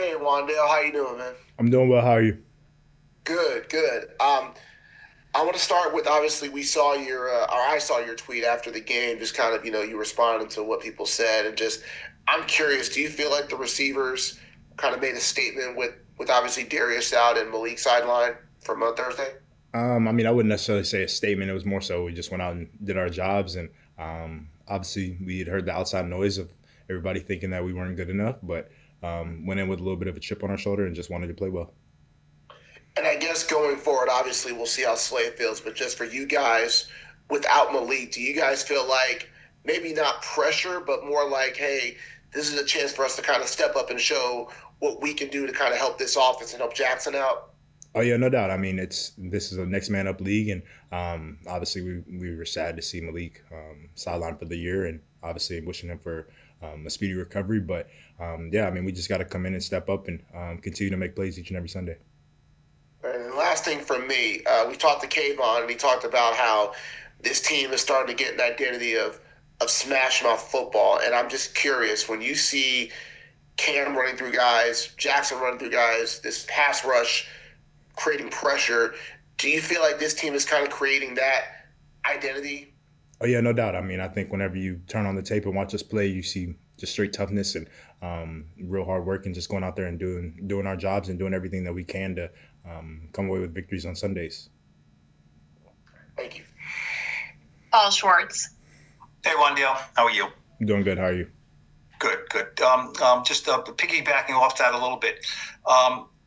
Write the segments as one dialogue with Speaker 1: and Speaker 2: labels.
Speaker 1: Hey, Wan'Dale, how you doing, man?
Speaker 2: I'm doing well. How are you?
Speaker 1: Good, good. I want to start with obviously we saw or I saw your tweet after the game, just kind of you responding to what people said, and just I'm curious. Do you feel like the receivers kind of made a statement with obviously Darius out and Malik sideline from Thursday?
Speaker 2: I wouldn't necessarily say a statement. It was more so we just went out and did our jobs, and obviously we had heard the outside noise of everybody thinking that we weren't good enough, but went in with a little bit of a chip on our shoulder and just wanted to play well.
Speaker 1: And I guess going forward, obviously we'll see how Slay feels, but just for you guys, without Malik, do you guys feel like maybe not pressure, but more like, hey, this is a chance for us to kind of step up and show what we can do to kind of help this offense and help Jackson out?
Speaker 2: Oh yeah, no doubt. I mean, it's this is a next man up league, and obviously we were sad to see Malik sidelined for the year, and obviously wishing him for a speedy recovery. But yeah, I mean, we just got to come in and step up and continue to make plays each and every Sunday.
Speaker 1: And the last thing from me, we talked to Kayvon, and he talked about how this team is starting to get an identity of smash mouth football. And I'm just curious, when you see Cam running through guys, Jackson running through guys, this pass rush creating pressure, do you feel like this team is kind of creating that identity?
Speaker 2: Oh yeah, no doubt. I mean, I think whenever you turn on the tape and watch us play, you see just straight toughness and real hard work, and just going out there and doing our jobs and doing everything that we can to come away with victories on Sundays.
Speaker 1: Thank you.
Speaker 3: Paul Schwartz.
Speaker 4: Hey, Wan'Dale, how are you?
Speaker 2: I'm doing good. How are you?
Speaker 4: Good, good. Just piggybacking off that a little bit.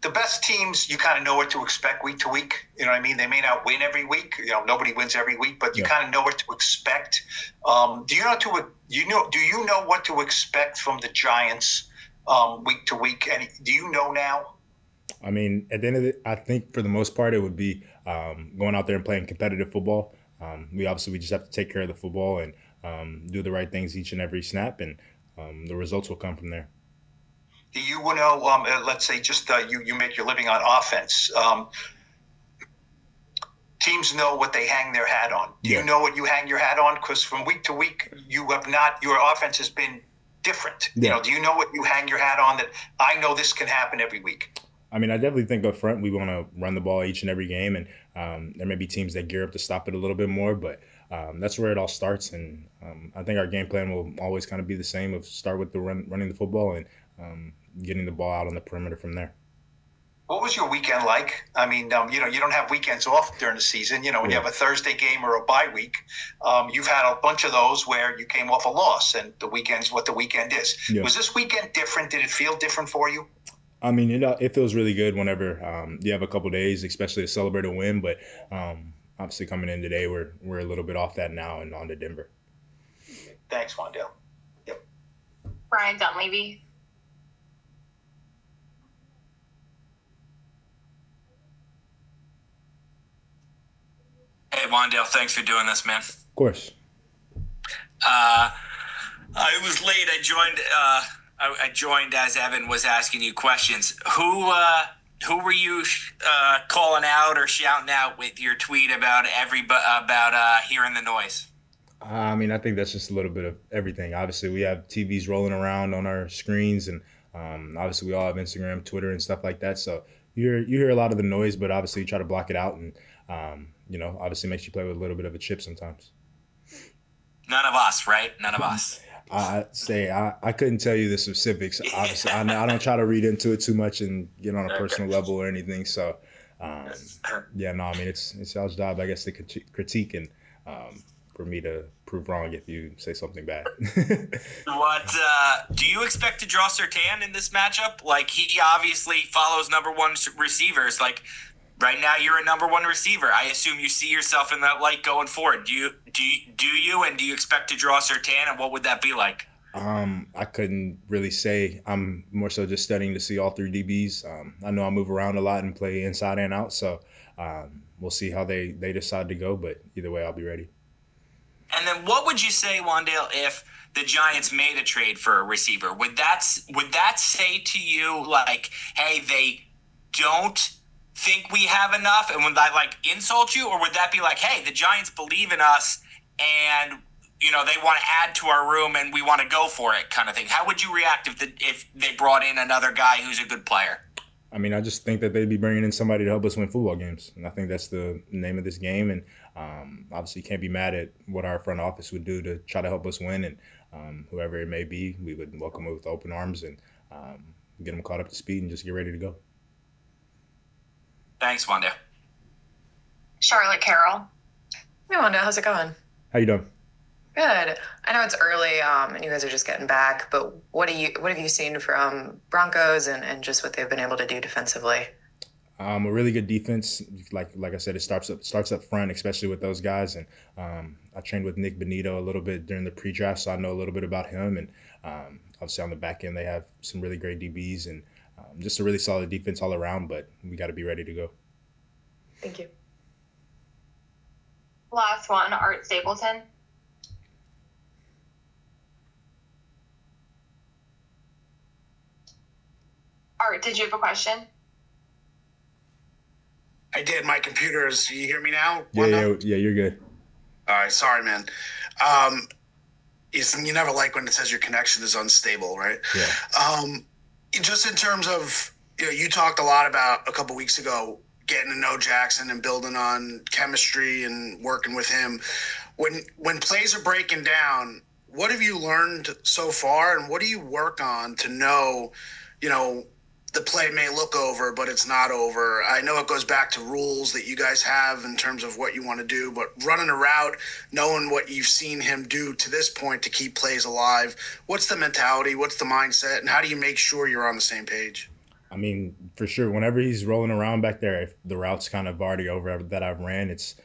Speaker 4: The best teams, you kind of know what to expect week to week. You know what I mean? They may not win every week. You know, nobody wins every week, but you kind of know what to expect. Do you know what to expect from the Giants week to week? And do you know now?
Speaker 2: I mean, at the end of it, I think for the most part, it would be going out there and playing competitive football. We just have to take care of the football and do the right things each and every snap, and the results will come from there.
Speaker 4: Do you know? Let's say just you make your living on offense. Teams know what they hang their hat on. Do you know what you hang your hat on? Because from week to week, you have not. Your offense has been different.
Speaker 2: Yeah.
Speaker 4: You know, do you know what you hang your hat on? That I know this can happen every week.
Speaker 2: I mean, I definitely think up front we want to run the ball each and every game, and there may be teams that gear up to stop it a little bit more, but that's where it all starts. And I think our game plan will always kind of be the same: of start with the running the football and getting the ball out on the perimeter from there.
Speaker 4: What was your weekend like? I mean, you don't have weekends off during the season. You know, when you have a Thursday game or a bye week, you've had a bunch of those where you came off a loss, and the weekend's what the weekend is.
Speaker 2: Yeah.
Speaker 4: Was this weekend different? Did it feel different for you?
Speaker 2: I mean, it feels really good whenever you have a couple days, especially to celebrate a win. But obviously, coming in today, we're a little bit off that now and on to Denver.
Speaker 4: Thanks, Wan'Dale. Yep.
Speaker 3: Brian Dunleavy.
Speaker 5: Hey, Wan'Dale, thanks for doing this, man.
Speaker 2: Of course.
Speaker 5: I was late. I joined as Evan was asking you questions. Who were you calling out or shouting out with your tweet about hearing the noise?
Speaker 2: I mean, I think that's just a little bit of everything. Obviously, we have TVs rolling around on our screens, and obviously we all have Instagram, Twitter, and stuff like that. So you hear a lot of the noise, but obviously you try to block it out, and obviously makes you play with a little bit of a chip sometimes.
Speaker 5: None of us, right? None of us.
Speaker 2: I couldn't tell you the specifics. Obviously, I don't try to read into it too much and get on a personal level or anything. So, yeah, no, I mean it's y'all's job, I guess, to critique and for me to prove wrong if you say something bad.
Speaker 5: What do you expect to draw Surtain in this matchup? Like, he obviously follows number one receivers. Like, right now you're a number one receiver. I assume you see yourself in that light going forward. Do you expect to draw Surtain, and what would that be like?
Speaker 2: I couldn't really say. I'm more so just studying to see all three DBs. I know I move around a lot and play inside and out, so we'll see how they decide to go. But either way, I'll be ready.
Speaker 5: And then what would you say, Wan'Dale, if the Giants made a trade for a receiver? Would that say to you, like, hey, they don't think we have enough, and would that, like, insult you? Or would that be like, hey, the Giants believe in us, and they want to add to our room and we want to go for it kind of thing. How would you react if they brought in another guy who's a good player?
Speaker 2: I mean, I just think that they'd be bringing in somebody to help us win football games. And I think that's the name of this game. And obviously, you can't be mad at what our front office would do to try to help us win. And whoever it may be, we would welcome them with open arms and get them caught up to speed and just get ready to go.
Speaker 5: Thanks, Wan'Dale.
Speaker 3: Charlotte Carroll.
Speaker 6: Hey, Wanda, how's it going?
Speaker 2: How you doing?
Speaker 6: Good. I know it's early, and you guys are just getting back, but what have you seen from Broncos and just what they've been able to do defensively?
Speaker 2: A really good defense. Like I said, it starts up front, especially with those guys. And I trained with Nick Benito a little bit during the pre-draft, so I know a little bit about him. And obviously on the back end, they have some really great DBs and just a really solid defense all around. But we got to be ready to go.
Speaker 6: Thank you.
Speaker 3: Last one, Art Stapleton. Art, did you have a question?
Speaker 7: I did. My computer is. You hear me now?
Speaker 2: Yeah, you're good.
Speaker 7: All right. Sorry, man. You never like when it says your connection is unstable, right?
Speaker 2: Yeah.
Speaker 7: Just in terms of, you talked a lot about a couple weeks ago getting to know Jackson and building on chemistry and working with him. When plays are breaking down, what have you learned so far, and what do you work on to know, the play may look over, but it's not over? I know it goes back to rules that you guys have in terms of what you want to do, but running a route, knowing what you've seen him do to this point to keep plays alive, what's the mentality, what's the mindset, and how do you make sure you're on the same page?
Speaker 2: I mean, for sure, whenever he's rolling around back there, if the route's kind of already over that I've ran, it's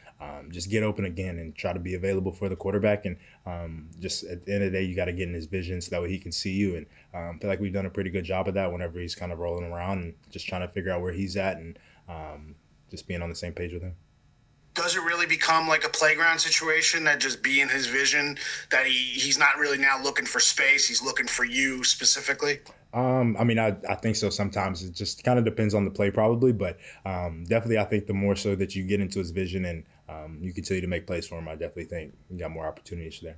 Speaker 2: just get open again and try to be available for the quarterback. And just at the end of the day, you got to get in his vision so that way he can see you. And I feel like we've done a pretty good job of that whenever he's kind of rolling around and just trying to figure out where he's at and just being on the same page with him.
Speaker 7: Does it really become like a playground situation, that just be in his vision, that he's not really now looking for space, he's looking for you specifically?
Speaker 2: I mean, I think so. Sometimes it just kind of depends on the play probably, but definitely I think the more so that you get into his vision and you continue to make plays for him, I definitely think you got more opportunities there.